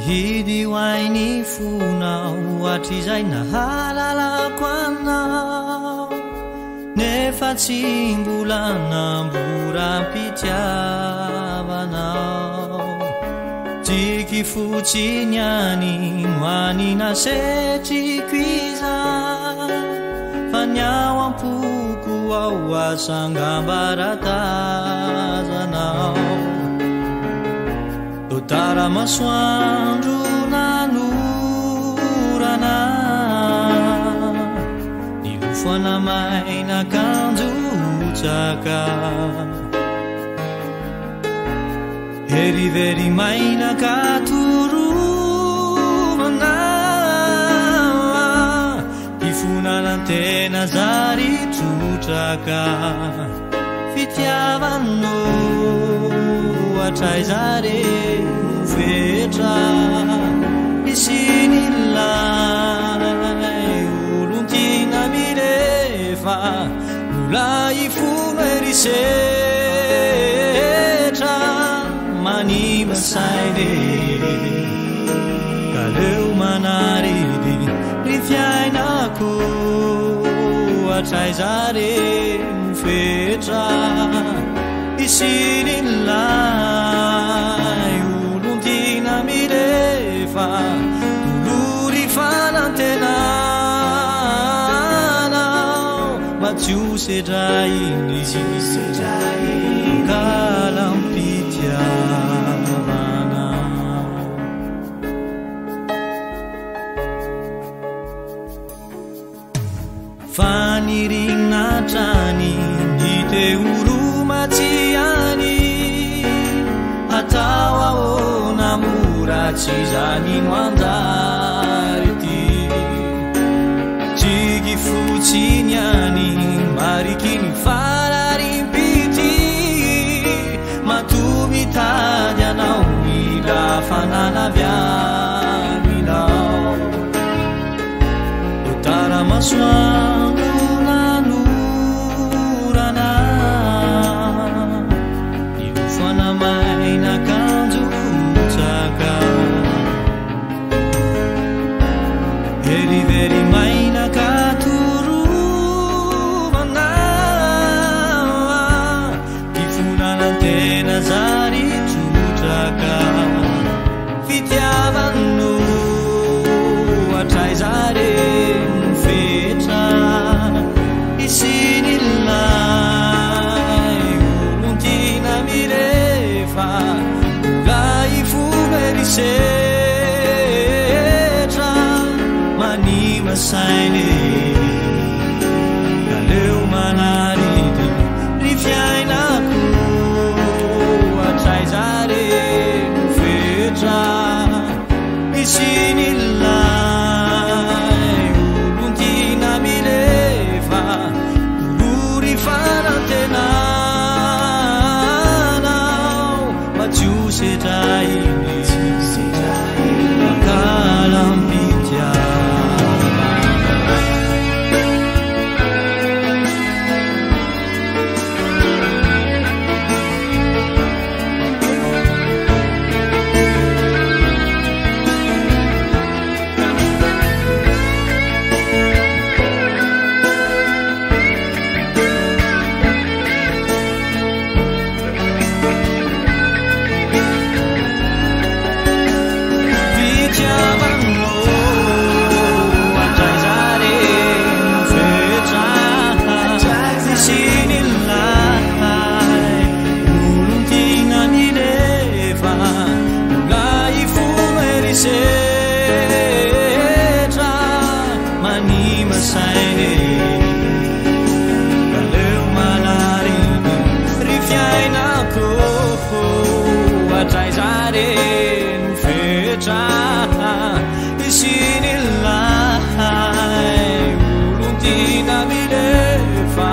hidy hoainy fonao hatr'izay nahalalako anao nefa tsy mbola namboram-pitiavanao tiky fotsiny any no any nasetriko izany fa ny ao ampoko ao asangambaratazanao tara masoandro nanorana ny lofana maina kanjotsaka herivery maina katorovana ifonanantena zary trotraka fitiavano atray zare fetra isinilay olontina mirefa nola ifono erisetra manima sainy kaleo manaridy ry fiainako atray zare fetra isinilay olontina mirefa tolory fanantenanao matsio sedrainy kalampitiavana fanirinatrany niteoromatsiany atao ahoana moratsy zany no anjary ty tiky fotsiny any mariky ny fararimpity matomitady anao mila fananavianinao tara masoandro nanorana ny lofana maina kanjotsaka herivery maina katorovana ifonanantena zary trotraka fitiavano atray zare fetra isinilay olontina mirefa nola ifono erisetra manima sainy kaleo manaridy ry fiainako atray zare fetra isinilay olontina mirefa tolory fanantenanao matsio sedrainy atray zare fetra isinilay olontina mirefa